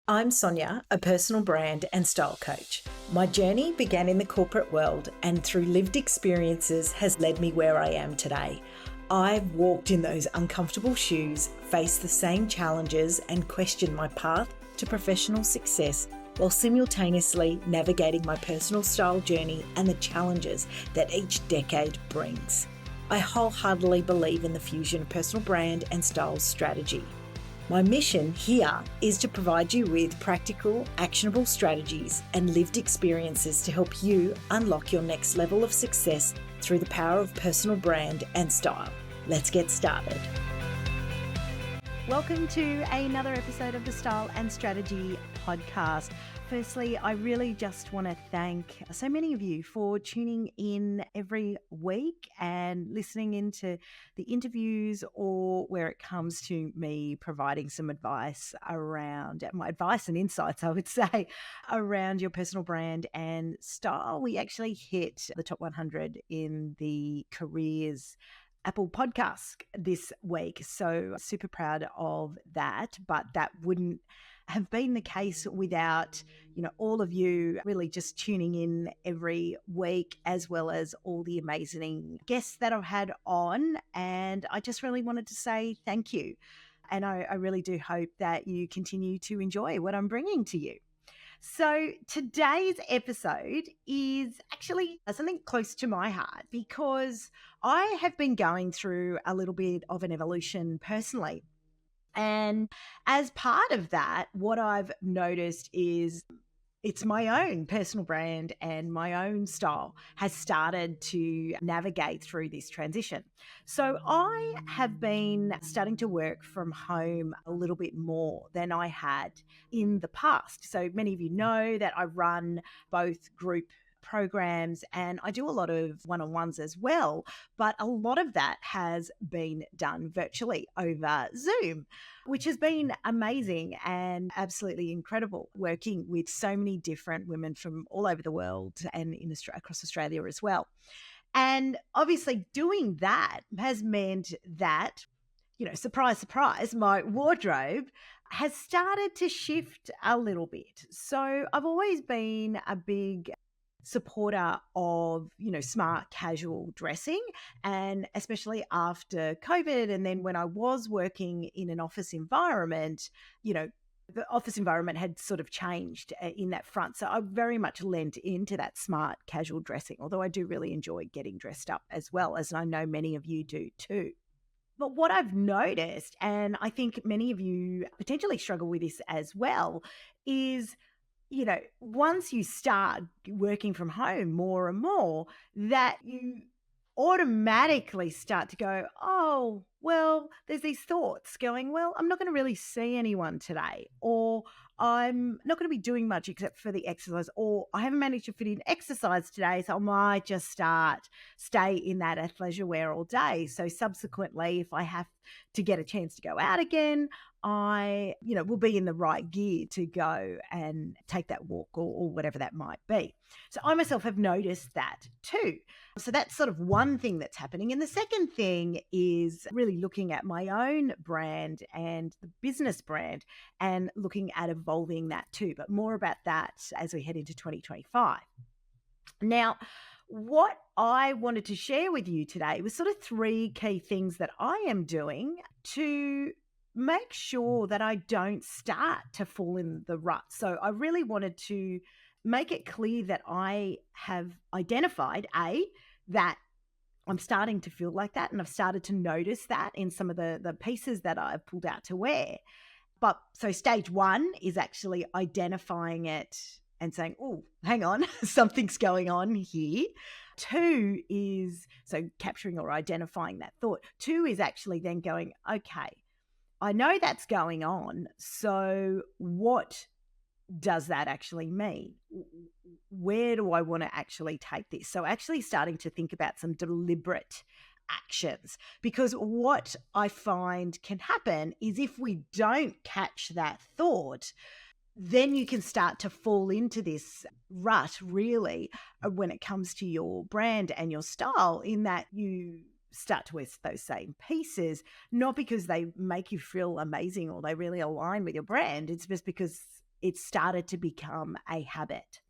I'm Sonia, a personal brand and style coach. My journey began in the corporate world and through lived experiences has led me where I am today. I've walked in those uncomfortable shoes, faced the same challenges and questioned my path to professional success while simultaneously navigating my personal style journey and the challenges that each decade brings. I wholeheartedly believe in the fusion of personal brand and style strategy. My mission here is to provide you with practical, actionable strategies and lived experiences to help you unlock your next level of success through the power of personal brand and style. Let's get started. Welcome to another episode of the Style and Strategy podcast. Firstly, I really just want to thank so many of you for tuning in every week and listening into the interviews, or where it comes to me providing some advice around my advice and insights, I would say, around your personal brand and style. We actually hit the top 100 in the careers Apple Podcast this week. So super proud of that, but that wouldn't have been the case without, all of you really just tuning in every week, as well as all the amazing guests that I've had on. And I just really wanted to say thank you. And I really do hope that you continue to enjoy what I'm bringing to you. So today's episode is actually something close to my heart because I have been going through a little bit of an evolution personally. And as part of that, what I've noticed is it's my own personal brand and my own style has started to navigate through this transition. So I have been starting to work from home a little bit more than I had in the past. So many of you know that I run both group programs and I do a lot of one-on-ones as well, but a lot of that has been done virtually over Zoom, which has been amazing and absolutely incredible, working with so many different women from all over the world and in across Australia as well. And obviously doing that has meant that, surprise, surprise, my wardrobe has started to shift a little bit. So I've always been a big supporter of, smart casual dressing, and especially after COVID. And then when I was working in an office environment, the office environment had sort of changed in that front. So I very much lent into that smart casual dressing, although I do really enjoy getting dressed up as well, as I know many of you do too. But what I've noticed, and I think many of you potentially struggle with this as well, is once you start working from home more and more, that you automatically start to go, oh, well, there's these thoughts going, well, I'm not going to really see anyone today, or I'm not going to be doing much except for the exercise, or I haven't managed to fit in exercise today, so I might just stay in that athleisure wear all day. So subsequently, if I have to get a chance to go out again, I, will be in the right gear to go and take that walk or whatever that might be. So I myself have noticed that too. So that's sort of one thing that's happening. And the second thing is really looking at my own brand and the business brand and looking at evolving that too. But more about that as we head into 2025. Now, what I wanted to share with you today was sort of three key things that I am doing to make sure that I don't start to fall in the rut. So I really wanted to make it clear that I have identified, that I'm starting to feel like that, and I've started to notice that in some of the pieces that I've pulled out to wear. But so stage one is actually identifying it and saying, oh, hang on, something's going on here. Two is so capturing or identifying that thought. Two is actually then going, okay, I know that's going on. So what does that actually mean? Where do I want to actually take this? So actually starting to think about some deliberate actions, because what I find can happen is if we don't catch that thought, then you can start to fall into this rut really when it comes to your brand and your style, in that you start to wear those same pieces, not because they make you feel amazing or they really align with your brand. It's just because it started to become a habit.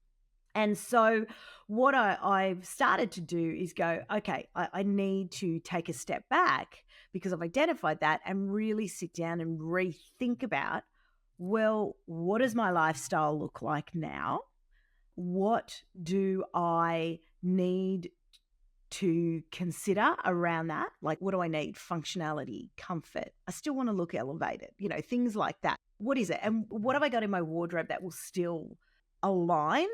And so what I've started to do is go, okay, I need to take a step back because I've identified that and really sit down and rethink about, well, what does my lifestyle look like now? What do I need to consider around that? Like, what do I need? Functionality, comfort. I still want to look elevated, things like that. What is it? And what have I got in my wardrobe that will still align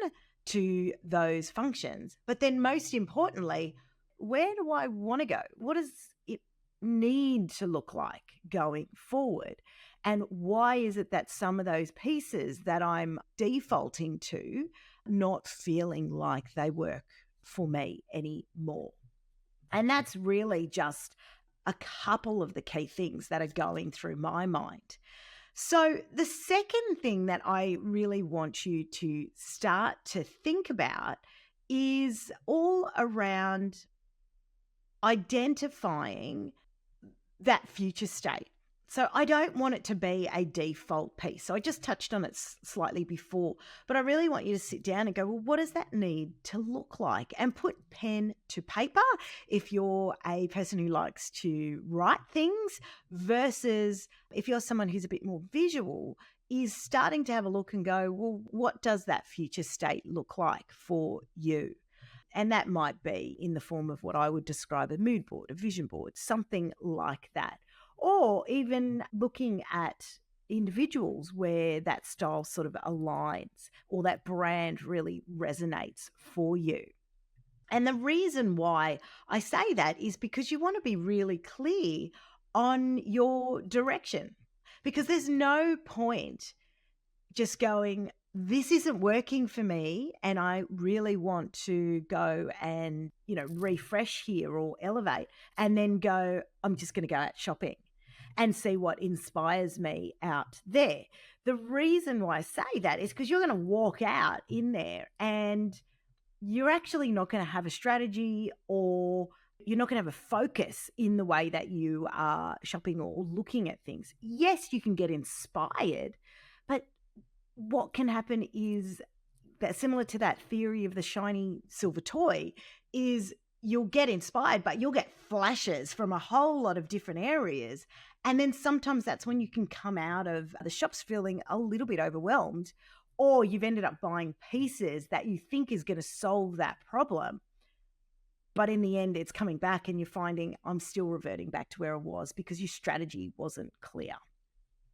to those functions? But then most importantly, where do I want to go? What does it need to look like going forward? And why is it that some of those pieces that I'm defaulting to not feeling like they work for me anymore? And that's really just a couple of the key things that are going through my mind. So the second thing that I really want you to start to think about is all around identifying that future state. So I don't want it to be a default piece. So I just touched on it slightly before, but I really want you to sit down and go, well, what does that need to look like? And put pen to paper if you're a person who likes to write things, versus if you're someone who's a bit more visual, is starting to have a look and go, well, what does that future state look like for you? And that might be in the form of what I would describe a mood board, a vision board, something like that. Or even looking at individuals where that style sort of aligns or that brand really resonates for you. And the reason why I say that is because you want to be really clear on your direction, because there's no point just going, this isn't working for me and I really want to go and, refresh here or elevate, and then go, I'm just going to go out shopping and see what inspires me out there. The reason why I say that is because you're going to walk out in there and you're actually not going to have a strategy, or you're not going to have a focus in the way that you are shopping or looking at things. Yes, you can get inspired, but what can happen is that, similar to that theory of the shiny silver toy, is you'll get inspired, but you'll get flashes from a whole lot of different areas. And then sometimes that's when you can come out of the shops feeling a little bit overwhelmed, or you've ended up buying pieces that you think is going to solve that problem. But in the end, it's coming back and you're finding, I'm still reverting back to where I was because your strategy wasn't clear.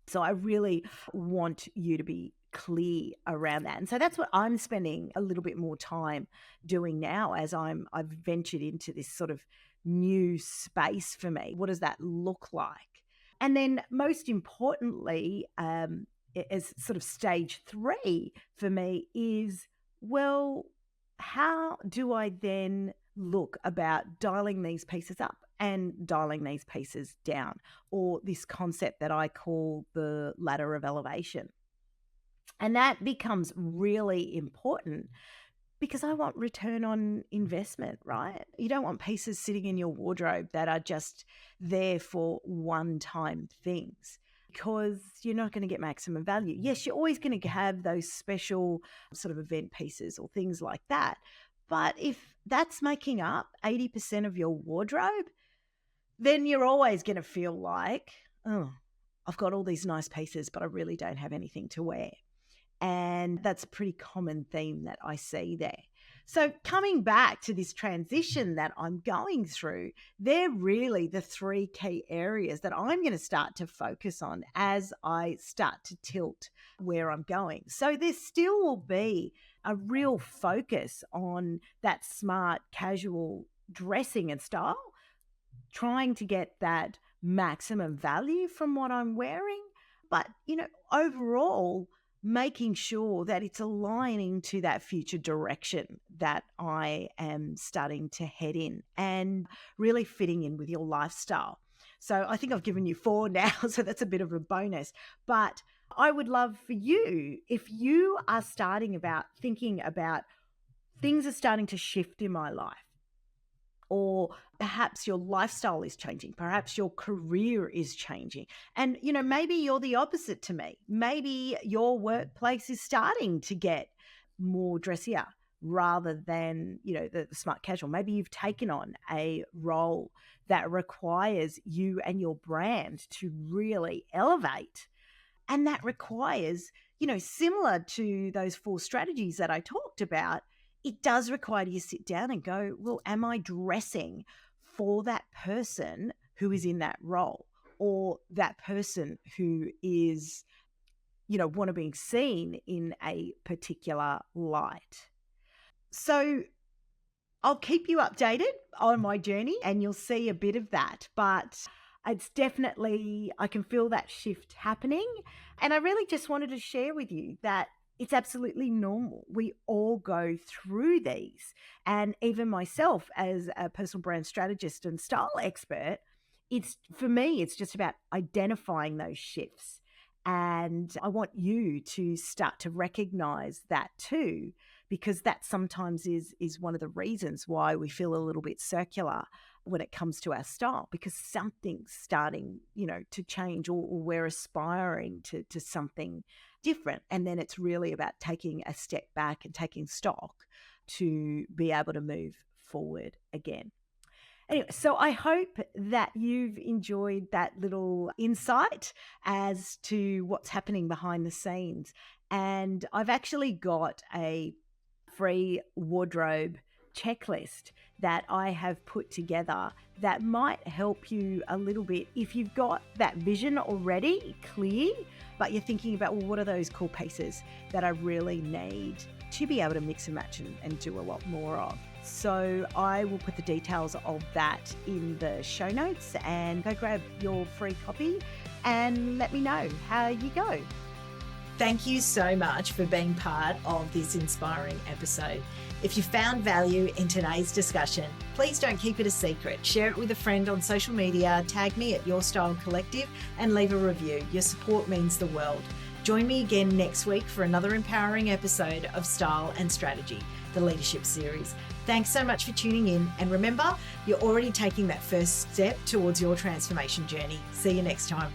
So I really want you to be clear around that. And so that's what I'm spending a little bit more time doing now as I've ventured into this sort of new space for me. What does that look like? And then most importantly, as sort of stage 3 for me is, well, how do I then look about dialing these pieces up and dialing these pieces down, or this concept that I call the ladder of elevation? And that becomes really important because I want return on investment, right? You don't want pieces sitting in your wardrobe that are just there for one-time things, because you're not going to get maximum value. Yes, you're always going to have those special sort of event pieces or things like that. But if that's making up 80% of your wardrobe, then you're always going to feel like, oh, I've got all these nice pieces, but I really don't have anything to wear. And that's a pretty common theme that I see there. So coming back to this transition that I'm going through, they're really the 3 key areas that I'm going to start to focus on as I start to tilt where I'm going. So there still will be a real focus on that smart, casual dressing and style, trying to get that maximum value from what I'm wearing. But, overall, making sure that it's aligning to that future direction that I am starting to head in and really fitting in with your lifestyle. So I think I've given you 4 now, so that's a bit of a bonus. But I would love for you, if you are thinking about things are starting to shift in my life, or perhaps your lifestyle is changing, perhaps your career is changing. And, maybe you're the opposite to me. Maybe your workplace is starting to get more dressier rather than, the smart casual. Maybe you've taken on a role that requires you and your brand to really elevate. And that requires, similar to those 4 strategies that I talked about, it does require you to sit down and go, well, am I dressing for that person who is in that role, or that person who is, want to be seen in a particular light? So I'll keep you updated on my journey and you'll see a bit of that. But it's definitely, I can feel that shift happening. And I really just wanted to share with you that it's absolutely normal. We all go through these. And even myself as a personal brand strategist and style expert, for me, it's just about identifying those shifts. And I want you to start to recognize that too, because that sometimes is one of the reasons why we feel a little bit circular when it comes to our style, because something's starting, to change, or we're aspiring to something different. And then it's really about taking a step back and taking stock to be able to move forward again. Anyway, so I hope that you've enjoyed that little insight as to what's happening behind the scenes. And I've actually got a free wardrobe checklist that I have put together that might help you a little bit if you've got that vision already clear, but you're thinking about, well, what are those cool pieces that I really need to be able to mix and match and do a lot more of? So I will put the details of that in the show notes, and go grab your free copy and let me know how you go. Thank you so much for being part of this inspiring episode. If you found value in today's discussion, please don't keep it a secret. Share it with a friend on social media, tag me at Your Style Collective, and leave a review. Your support means the world. Join me again next week for another empowering episode of Style and Strategy, the Leadership Series. Thanks so much for tuning in. And remember, you're already taking that first step towards your transformation journey. See you next time.